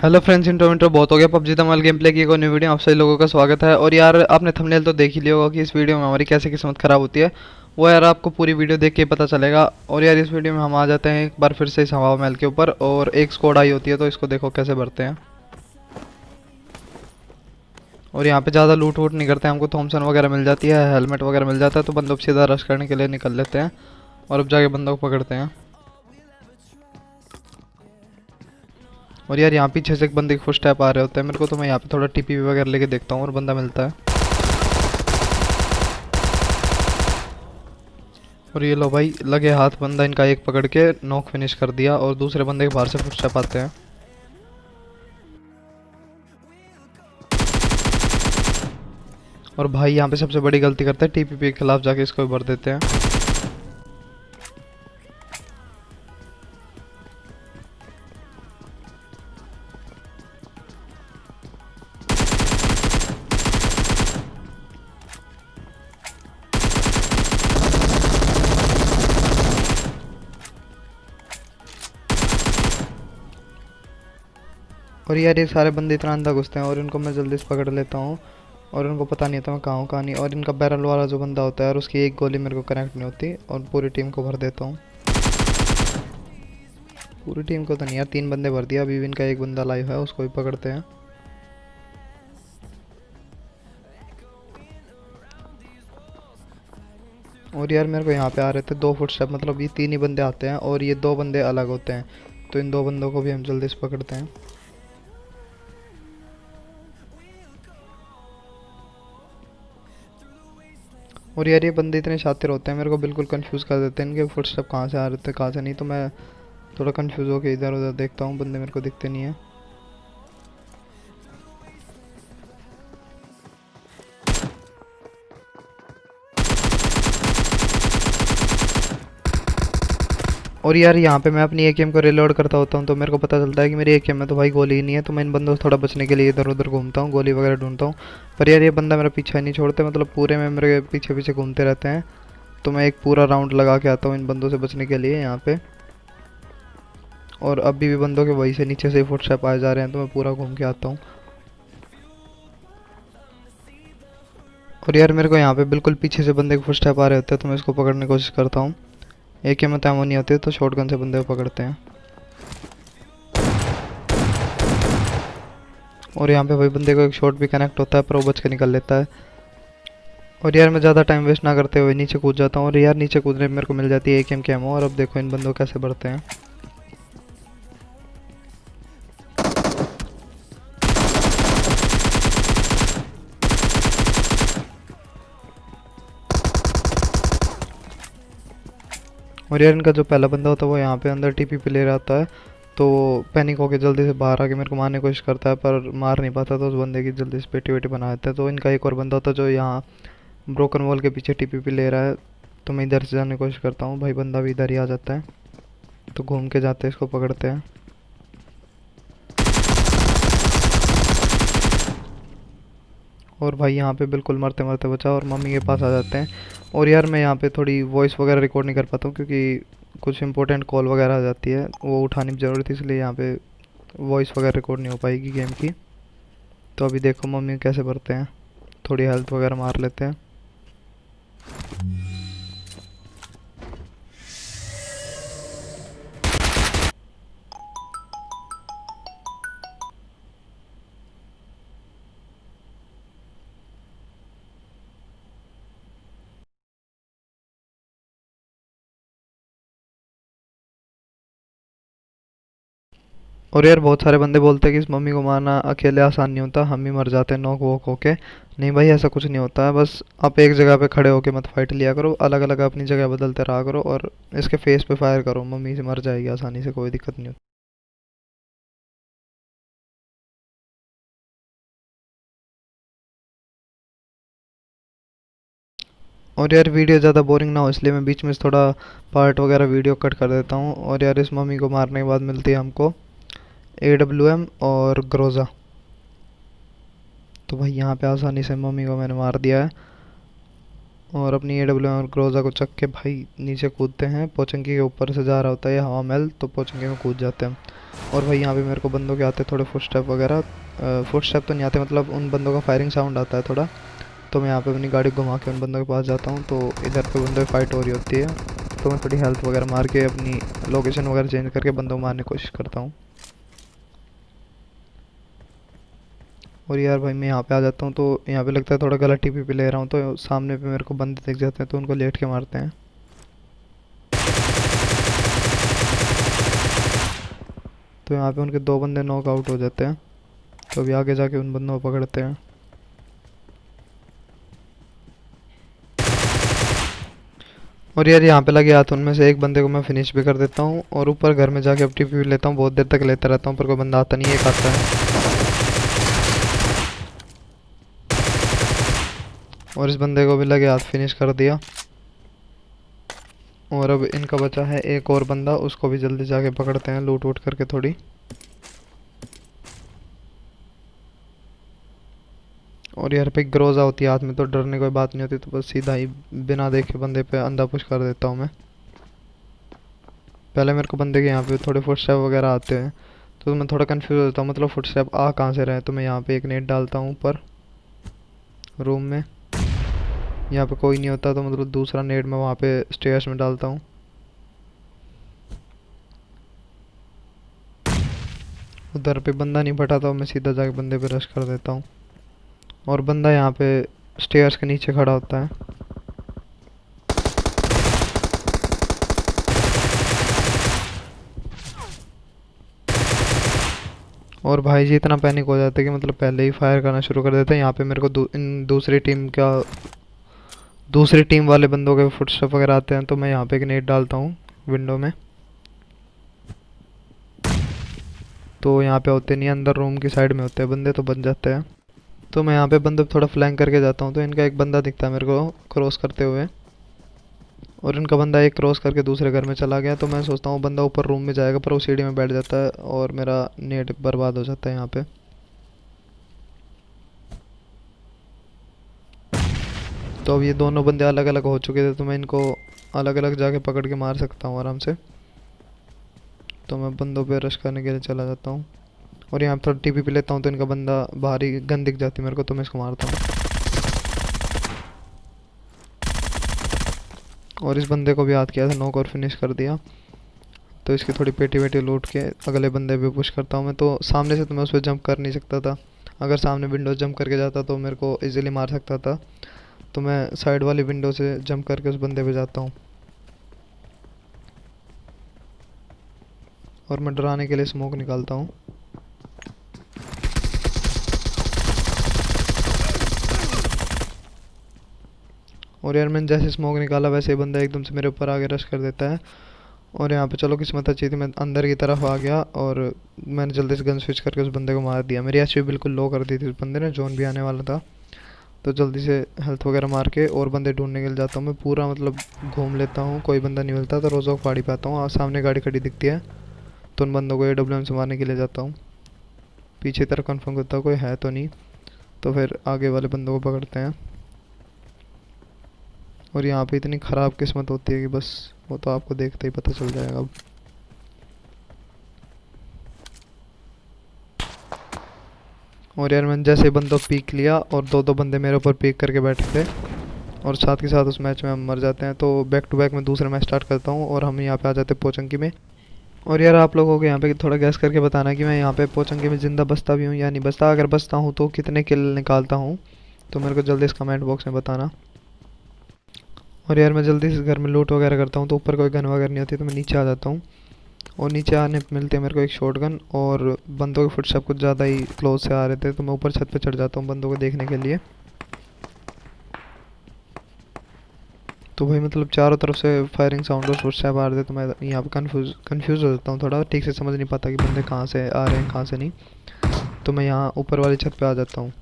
Hello friends, intro बहुत हो गया। पबजी धमाल गेम प्ले की एक और न्यू वीडियो आप सभी लोगों का स्वागत है। और यार आपने थंबनेल तो देख ही लिया होगा कि इस वीडियो में हमारी कैसे किस्मत खराब होती है। वो यार आपको पूरी वीडियो देख के पता चलेगा। और यार इस वीडियो में हम आ जाते हैं एक बार फिर से इस हवा महल के ऊपर, और एक स्क्वाड आई होती है, तो इसको देखो कैसे भरते हैं। और यहाँ पे ज़्यादा लूट वूट नहीं करते हैं, हमको थॉमसन वगैरह मिल जाती है, हेलमेट वगैरह मिल जाता है, तो बंदों को सीधा रश करने के लिए निकल लेते हैं और अब जाके बंदों को पकड़ते हैं। और यार यहाँ पीछे से एक बंदे के फुटस्टेप आ रहे होते हैं मेरे को, तो मैं यहाँ पे थोड़ा टीपी वगैरह लेके देखता हूँ और बंदा मिलता है। और ये लो भाई, लगे हाथ बंदा इनका एक पकड़ के नॉक फिनिश कर दिया, और दूसरे बंदे के बाहर से फुटस्टेप आते हैं। और भाई यहाँ पे सबसे बड़ी गलती करते हैं, टीपीपी के खिलाफ जाके इसको भर देते हैं। और यार ये सारे बंदे इतना अंदर घुसते हैं और इनको मैं जल्दी से पकड़ लेता हूँ, और इनको पता नहीं होता मैं कहाँ हूँ कहाँ नहीं। और इनका बैरल वाला जो बंदा होता है यार, उसकी एक गोली मेरे को कनेक्ट नहीं होती, और पूरी टीम को भर देता हूँ। पूरी टीम को तो नहीं यार, 3 बंदे भर दिया। अभी भी इनका एक बंदा लाइव है, उसको भी पकड़ते हैं। और यार मेरे को यहाँ पे आ रहे थे 2 फुटस्टेप, मतलब ये 3 ही बंदे आते हैं और ये 2 बंदे अलग होते हैं, तो इन 2 बंदों को भी हम जल्दी से पकड़ते हैं। और यार ये बंदे इतने शातिर होते हैं, मेरे को बिल्कुल कंफ्यूज कर देते हैं। इनके फुटस्टेप कहाँ से आ रहे थे कहाँ से नहीं, तो मैं थोड़ा कंफ्यूज होकर इधर उधर देखता हूँ, बंदे मेरे को दिखते नहीं है। और यार यहाँ पे मैं अपनी एकेएम को रिलोड करता होता हूँ, तो मेरे को पता चलता है कि मेरी एकेएम में तो भाई गोली ही नहीं है, तो मैं इन बंदों से थोड़ा बचने के लिए इधर उधर घूमता हूँ, गोली वगैरह ढूंढता हूँ। पर यार ये बंदा मेरा पीछा ही नहीं छोड़ते, मतलब पूरे में मेरे पीछे पीछे घूमते रहते हैं। तो मैं एक पूरा राउंड लगा के आता हूँ इन बंदों से बचने के लिए यहाँ पे। और अभी भी बंदों के वहीं से नीचे से फुटस्टेप आए जा रहे हैं, तो मैं पूरा घूम के आता हूँ। और यार मेरे को यहाँ पे बिल्कुल पीछे से बंदे के फुटस्टेप आ रहे होते हैं, तो मैं इसको पकड़ने की कोशिश करता हूँ। एक में तो एमो नहीं होती, तो शॉटगन से बंदे को पकड़ते हैं। और यहाँ पे भाई बंदे को एक शॉट भी कनेक्ट होता है, पर वो बच के निकल लेता है। और यार मैं ज़्यादा टाइम वेस्ट ना करते हुए नीचे कूद जाता हूँ, और यार नीचे कूदने में मेरे को मिल जाती है एकेएम की एमो। और अब देखो इन बंदों कैसे बढ़ते हैं। और यार इनका जो पहला बंदा होता है वो यहाँ पे अंदर टीपी पे ले रहा होता है, तो पैनिक होके जल्दी से बाहर आके मेरे को मारने की कोशिश करता है, पर मार नहीं पाता, तो उस बंदे की जल्दी से पेटी वेटी बना देता है। तो इनका एक और बंदा होता है जो यहाँ ब्रोकन वॉल के पीछे टीपी पे ले रहा है, तो मैं इधर से जाने की कोशिश करता हूँ। भाई बंदा भी इधर ही आ जाता है, तो घूम के जाते हैं, इसको पकड़ते हैं। और भाई यहाँ पे बिल्कुल मरते मरते बचा, और मम्मी के पास आ जाते हैं। और यार मैं यहाँ पे थोड़ी वॉइस वगैरह रिकॉर्ड नहीं कर पाता हूँ, क्योंकि कुछ इंपॉर्टेंट कॉल वगैरह आ जाती है, वो उठानी ज़रूरी थी, इसलिए यहाँ पे वॉइस वगैरह रिकॉर्ड नहीं हो पाएगी गेम की। तो अभी देखो मम्मी कैसे भरते हैं, थोड़ी हेल्थ वगैरह मार लेते हैं। और यार बहुत सारे बंदे बोलते हैं कि इस मम्मी को मारना अकेले आसान नहीं होता, हम ही मर जाते हैं नॉक वॉक होके। नहीं भाई, ऐसा कुछ नहीं होता है, बस आप एक जगह पे खड़े होके मत फाइट लिया करो, अलग अलग अपनी जगह बदलते रहा करो, और इसके फेस पे फायर करो, मम्मी से मर जाएगी आसानी से, कोई दिक्कत नहीं होती। और यार वीडियो ज़्यादा बोरिंग ना हो, इसलिए मैं बीच में से थोड़ा पार्ट वगैरह वीडियो कट कर देता हूँ। और यार इस मम्मी को मारने के बाद मिलती है हमको AWM और ग्रोज़ा। तो भाई यहाँ पे आसानी से मम्मी को मैंने मार दिया है। और अपनी AWM और ग्रोजा को चक के भाई नीचे कूदते हैं। पोचंकी के ऊपर से जा रहा होता है ये हवा महल, तो पोचंकी में कूद जाते हैं। और भाई यहाँ पे मेरे को बंदों के आते थोड़े फुटस्टेप वगैरह, फुटस्टेप तो नहीं आते, मतलब उन बंदों का फायरिंग साउंड आता है थोड़ा। तो मैं यहाँ पे अपनी गाड़ी घुमा के उन बंदों के पास जाता हूँ। तो इधर पे बंदों की फाइट हो रही होती है, तो मैं थोड़ी हेल्थ वगैरह मार के अपनी लोकेशन वगैरह चेंज करके बंदों को मारने की कोशिश करता हूँ। और यार भाई मैं यहाँ पे आ जाता हूँ, तो यहाँ पे लगता है थोड़ा गलत TP ले रहा हूँ, तो सामने पे मेरे को बंदे दिख जाते हैं, तो उनको लेट के मारते हैं। तो यहाँ पे उनके 2 बंदे नॉक आउट हो जाते हैं। तो अभी आगे जाके उन बंदों को पकड़ते हैं। और यार यहाँ पे लगे हाथ उनमें से एक बंदे को मैं फिनिश भी कर देता हूँ, और ऊपर घर में जाके अब TP लेता हूँ। बहुत देर तक लेता रहता हूँ पर कोई बंदा आता नहीं है, एक आता है। और इस बंदे को भी लगे हाथ फिनिश कर दिया। और अब इनका बचा है एक और बंदा, उसको भी जल्दी जाके पकड़ते हैं लूट वूट करके थोड़ी। और यार पे ग्रोजा होती है हाथ में, तो डरने कोई बात नहीं होती, तो बस सीधा ही बिना देखे बंदे पे अंधा पुश कर देता हूँ मैं। पहले मेरे को बंदे के यहाँ पे थोड़े फुटस्टेप वगैरह आते हैं, तो मैं थोड़ा कंफ्यूज होता हूँ, मतलब फुटस्टेप आ कहाँ से रहे। तो मैं यहाँ पे एक नेट डालता हूँ ऊपर रूम में, यहाँ पे कोई नहीं होता, तो मतलब दूसरा नेट मैं वहाँ पे स्टेयर्स में डालता हूँ। उधर पे बंदा नहीं फटा, तो मैं सीधा जाके बंदे पे रश कर देता हूँ। और बंदा यहाँ पे स्टेयर्स के नीचे खड़ा होता है। और भाई जी इतना पैनिक हो जाता है कि मतलब पहले ही फायर करना शुरू कर देते हैं। यहाँ पे मेरे को इन दूसरी टीम वाले बंदों के फुटस्टेप वगैरह आते हैं, तो मैं यहाँ पे एक नेट डालता हूँ विंडो में। तो यहाँ पे होते नहीं, अंदर रूम की साइड में होते हैं बंदे, तो बन जाते हैं। तो मैं यहाँ पे बंदे थोड़ा फ्लैंक करके जाता हूँ, तो इनका एक बंदा दिखता है मेरे को क्रॉस करते हुए। और इनका बंदा एक क्रॉस करके दूसरे घर में चला गया। तो मैं सोचता हूँ बंदा ऊपर रूम में जाएगा, पर वो सीढ़ी में बैठ जाता है और मेरा नेट बर्बाद हो जाता है यहाँ पे। तो अब ये दोनों बंदे अलग अलग हो चुके थे, तो मैं इनको अलग अलग जाके पकड़ के मार सकता हूँ आराम से। तो मैं बंदों पे रश करने के लिए चला जाता हूँ। और यहाँ पे थोड़ा TP पे लेता हूँ, तो इनका बंदा बाहर ही गन दिख जाती है मेरे को, तो मैं इसको मारता हूँ। और इस बंदे को भी याद किया था, नॉक और फिनिश कर दिया। तो इसकी थोड़ी पेटी वेटी लूट के अगले बंदे पे पुश करता हूँ मैं। तो सामने से तो मैं उस पर जंप कर नहीं सकता था, अगर सामने विंडो जंप करके जाता तो मेरे को इजीली मार सकता था। तो मैं साइड वाली विंडो से जंप करके उस बंदे पे जाता हूँ। और मैं डराने के लिए स्मोक निकालता हूँ। और यार मैंने जैसे स्मोक निकाला वैसे ही बंदा एकदम से मेरे ऊपर आगे रश कर देता है। और यहाँ पे चलो किस्मत अच्छी थी, मैं अंदर की तरफ आ गया और मैंने जल्दी से गन स्विच करके उस बंदे को मार दिया। मेरी एचपी बिल्कुल लो कर दी थी उस बंदे ने, जोन भी आने वाला था। तो जल्दी से हेल्थ वगैरह मार के और बंदे ढूंढने के लिए जाता हूँ मैं, पूरा मतलब घूम लेता हूँ, कोई बंदा नहीं मिलता। तो रोज़ा को पहाड़ी पे आता हूँ, सामने गाड़ी खड़ी दिखती है, तो उन बंदों को AWM से मारने के लिए जाता हूँ। पीछे तरफ कंफर्म करता हूँ कोई है तो नहीं, तो फिर आगे वाले बंदों को पकड़ते हैं। और यहाँ पे इतनी ख़राब किस्मत होती है कि बस वो तो आपको देखते ही पता चल जाएगा अब। और यार मैंने जैसे बंदों पीक लिया और दो बंदे मेरे ऊपर पीक करके बैठे थे, और साथ के साथ उस मैच में हम मर जाते हैं। तो बैक टू बैक मैं दूसरा मैच स्टार्ट करता हूँ और हम यहाँ पे आ जाते हैं पोचंकी में। और यार आप लोगों को यहाँ पे थोड़ा गैस करके बताना कि मैं यहाँ पे पोचंकी में ज़िंदा बचता भी हूँ या नहीं बचता। अगर बचता हूँ तो कितने किल निकालता हूँ, तो मेरे को जल्दी इस कमेंट बॉक्स में बताना। और यार मैं जल्दी से घर में लूट वगैरह करता हूँ, तो ऊपर कोई गन वगैरह नहीं होती, तो मैं नीचे आ जाता हूँ। और नीचे आने पे मिलते हैं मेरे को एक शॉटगन, और बंदों के फुटस्टेप कुछ ज़्यादा ही क्लोज से आ रहे थे, तो मैं ऊपर छत पे चढ़ जाता हूँ बंदों को देखने के लिए। तो भाई मतलब चारों तरफ से फायरिंग साउंड और फुटस्टेप आ रहे थे, तो मैं यहाँ पे कंफ्यूज हो जाता हूँ थोड़ा, ठीक से समझ नहीं पाता कि बंदे कहाँ से आ रहे हैं कहाँ से नहीं। तो मैं यहाँ ऊपर वाली छत पे आ जाता हूँ।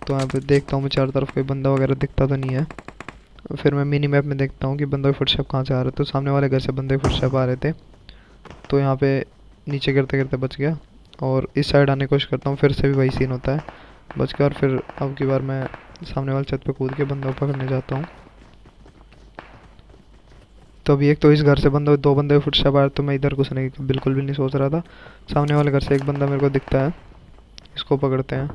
तो यहाँ पे देखता हूँ मैं चारों तरफ कोई बंदा वगैरह दिखता तो नहीं है। फिर मैं मिनी मैप में देखता हूँ कि बंदों के फुटस्टेप कहाँ से आ रहे थे, तो सामने वाले घर से बंदे के फुटस्टेप आ रहे थे। तो यहाँ पे नीचे गिरते गिरते बच गया, और इस साइड आने की कोशिश करता हूँ, फिर से भी वही सीन होता है, बच गया। और फिर अब की बार मैं सामने वाले छत पे कूद के बंदा को पकड़ने जाता हूँ। तो अभी एक तो इस घर से बंदा, दो बंदे फुटस्टेप आए तो मैं इधर घुसने की बिल्कुल भी नहीं सोच रहा था। सामने वाले घर से एक बंदा मेरे को दिखता है, इसको पकड़ते हैं।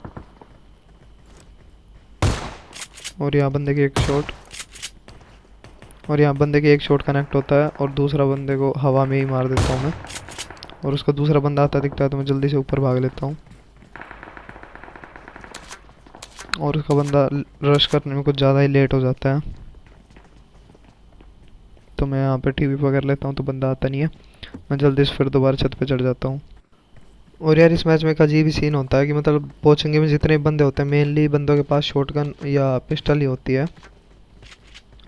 और यहाँ बंदे की एक शॉट, और यहाँ बंदे की एक शॉट कनेक्ट होता है और दूसरा बंदे को हवा में ही मार देता हूँ मैं। और उसका दूसरा बंदा आता दिखता है तो मैं जल्दी से ऊपर भाग लेता हूँ। और उसका बंदा रश करने में कुछ ज़्यादा ही लेट हो जाता है, तो मैं यहाँ पे टीवी पकड़ लेता हूँ तो बंदा आता नहीं है। मैं जल्दी से फिर दोबारा छत पे चढ़ जाता हूँ। और यार इस मैच में एक अजीब ही सीन होता है कि मतलब पोचंगे में जितने बंदे होते हैं मेनली बंदों के पास शॉटगन या पिस्टल ही होती है।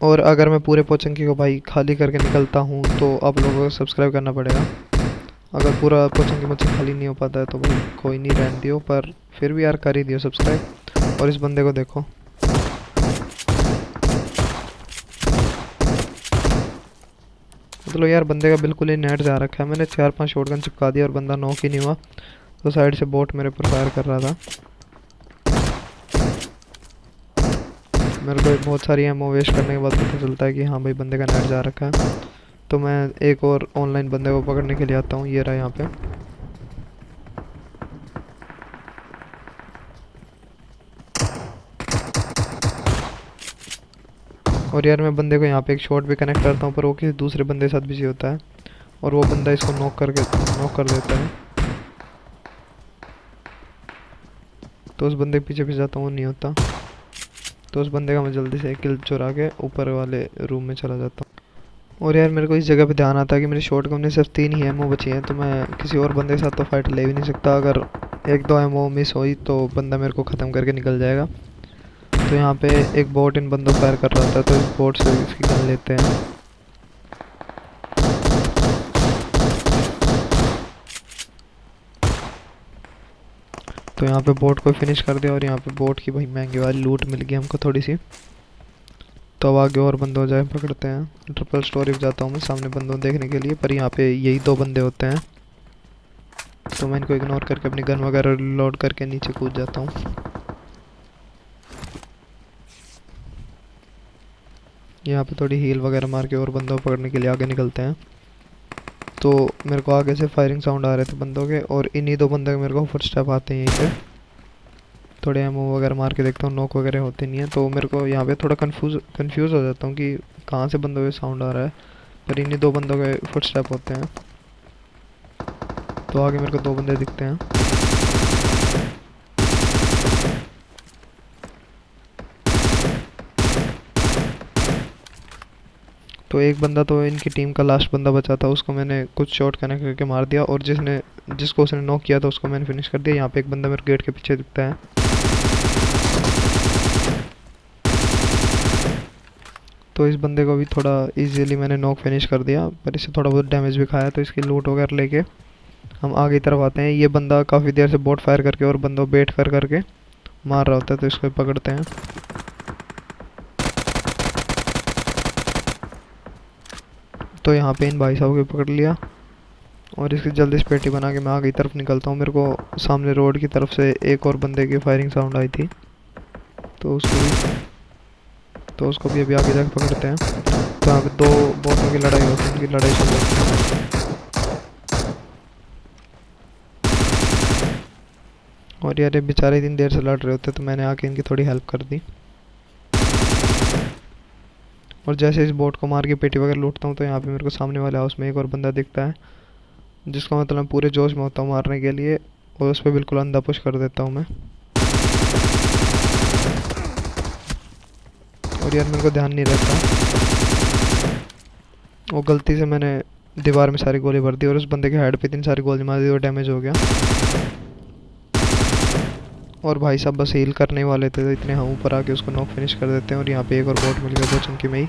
और अगर मैं पूरे पोचंकी को भाई खाली करके निकलता हूँ तो आप लोगों को सब्सक्राइब करना पड़ेगा। अगर पूरा पोचंकी मुझसे खाली नहीं हो पाता है तो भाई कोई नहीं, रहने दियो, पर फिर भी यार कर ही दियो सब्सक्राइब। और इस बंदे को देखो, मतलब यार बंदे का बिल्कुल ही नेट जा रखा है। मैंने 4-5 शॉटगन चिपका दिया और बंदा नॉक ही नहीं हुआ। तो साइड से बोट मेरे ऊपर फायर कर रहा था। मेरे को बहुत सारी एमओ वेस्ट करने के बाद पता चलता है कि हाँ भाई बंदे का नेट जा रखा है। तो मैं एक और ऑनलाइन बंदे को पकड़ने के लिए आता हूँ। ये रहा यहाँ पे। और यार मैं बंदे को यहाँ पे एक शॉट भी कनेक्ट करता हूँ पर वो किसी दूसरे बंदे के साथ बिजी होता है और वो बंदा इसको नॉक कर देता है। तो उस बंदे के पीछे पीछे जाता हूँ, वो नहीं होता। तो उस बंदे का मैं जल्दी से किल चुरा के ऊपर वाले रूम में चला जाता हूँ। और यार मेरे को इस जगह पे ध्यान आता है कि मेरी शॉटगन में सिर्फ 3 ही एमओ बची हैं, तो मैं किसी और बंदे के साथ तो फाइट ले भी नहीं सकता। अगर 1-2 एमओ मिस हुई तो बंदा मेरे को ख़त्म करके निकल जाएगा। तो यहाँ पे एक बोट इन बंदों फायर कर रहा था तो इस बोट से इसकी गन लेते हैं। तो यहाँ पे बोट को फिनिश कर दिया और यहाँ पे बोट की भाई महंगी वाली लूट मिल गई हमको थोड़ी सी। तो अब आगे और बंदे हो जाए पकड़ते हैं। ट्रिपल स्टोरी पे जाता हूँ मैं सामने बंदों देखने के लिए, पर यहाँ पे यही 2 बंदे होते हैं। तो मैं इनको इग्नोर करके अपनी गन वगैरह लोड करके नीचे कूद जाता हूँ। यहाँ पे थोड़ी हील वगैरह मार के और बंदों को पकड़ने के लिए आगे निकलते हैं। तो मेरे को आगे से फायरिंग साउंड आ रहे थे बंदों के और इन्हीं 2 बंदे के मेरे को फुटस्टेप आते हैं यहीं पे। थोड़े एमओ वगैरह मार के देखता हूँ, नॉक वगैरह होते नहीं है। तो मेरे को यहाँ पे थोड़ा कंफ्यूज हो जाता हूँ कि कहाँ से बंदों के साउंड आ रहा है, पर इन्हीं 2 बंदों के फुटस्टेप होते हैं। तो आगे मेरे को 2 बंदे दिखते हैं। तो एक बंदा तो इनकी टीम का लास्ट बंदा बचा था, उसको मैंने कुछ शॉट कनेक्ट करके मार दिया और जिसको उसने नॉक किया था उसको मैंने फिनिश कर दिया। यहाँ पे एक बंदा मेरे गेट के पीछे दिखता है। तो इस बंदे को भी थोड़ा इजीली मैंने नॉक फिनिश कर दिया, पर इससे थोड़ा बहुत डैमेज भी खाया। तो इसकी लूट वगैरह लेके हम आगे की तरफ आते हैं। ये बंदा काफ़ी देर से बोट फायर करके और बंदों बेट कर करके मार रहा होता है, तो इसको पकड़ते हैं। तो यहाँ पे इन भाई साहब को पकड़ लिया और इसकी जल्दी से पेटी बना के मैं आगे की तरफ निकलता हूँ। मेरे को सामने रोड की तरफ से एक और बंदे की फायरिंग साउंड आई थी, तो उसको भी अभी आगे जाकर पकड़ते हैं। तो यहाँ पे 2 बोटों की लड़ाई होती है, उनकी लड़ाई चल रही है। और यार ये बेचारे इतनी देर से लड़ रहे होते तो मैंने आके इनकी थोड़ी हेल्प कर दी। और जैसे इस बोट को मार के पेटी वगैरह लूटता हूँ तो यहाँ पे मेरे को सामने वाले हाउस में एक और बंदा दिखता है, जिसका मतलब पूरे जोश में होता हूँ मारने के लिए और उस पर बिल्कुल अंधा पुश कर देता हूँ मैं। और यार मेरे को ध्यान नहीं रहता, वो गलती से मैंने दीवार में सारी गोली भर दी और उस बंदे के हेड पे इतनी सारी गोली मार दी और डैमेज हो गया। और भाई साहब बस हील करने वाले थे तो इतने हम ऊपर आके उसको नॉक फिनिश कर देते हैं। और यहाँ पे एक और बोट मिल गया 2 चंकी में ही।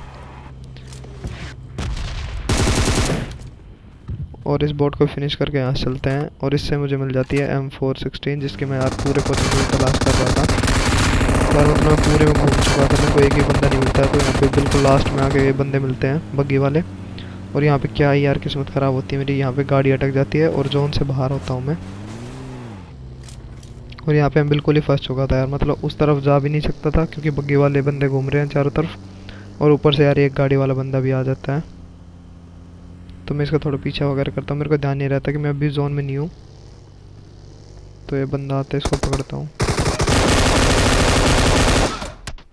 और इस बोट को फिनिश करके यहाँ से चलते हैं और इससे मुझे मिल जाती है M416, जिसकी मैं आज पूरे पोजीशन में तलाश कर रहा था। पर मतलब मैं पूरे में घूम चुका था, मेरे को एक ही बंदा नहीं मिलता है। तो यहाँ पे बिल्कुल लास्ट में आके ये बंदे मिलते हैं बग्गी वाले। और यहाँ पे क्या यार किस्मत ख़राब होती है मेरी, यहाँ पे गाड़ी अटक जाती है और जोन से बाहर होता हूँ मैं। और यहाँ पे मैं बिल्कुल ही फंस चुका था यार, मतलब उस तरफ जा भी नहीं सकता था क्योंकि बग्गी वाले बंदे घूम रहे हैं चारों तरफ, और ऊपर से यार एक गाड़ी वाला बंदा भी आ जाता है। तो मैं इसका थोड़ा पीछा वगैरह करता हूँ, मेरे को ध्यान नहीं रहता कि मैं अभी जोन में नहीं हूँ। तो ये बंदा आता है, इसको पकड़ता हूँ।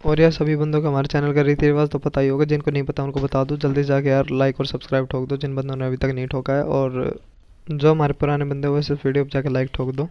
और यार सभी बंदों का हमारे चैनल का रीति रिवाज तो पता ही होगा, जिनको नहीं पता उनको बता दूँ, जल्दी जाके यार लाइक और सब्सक्राइब ठोक दो जिन बंदों ने अभी तक नहीं ठोका है, और जो हमारे पुराने बंदे हुए सिर्फ वीडियो पे जाके लाइक ठोक दो।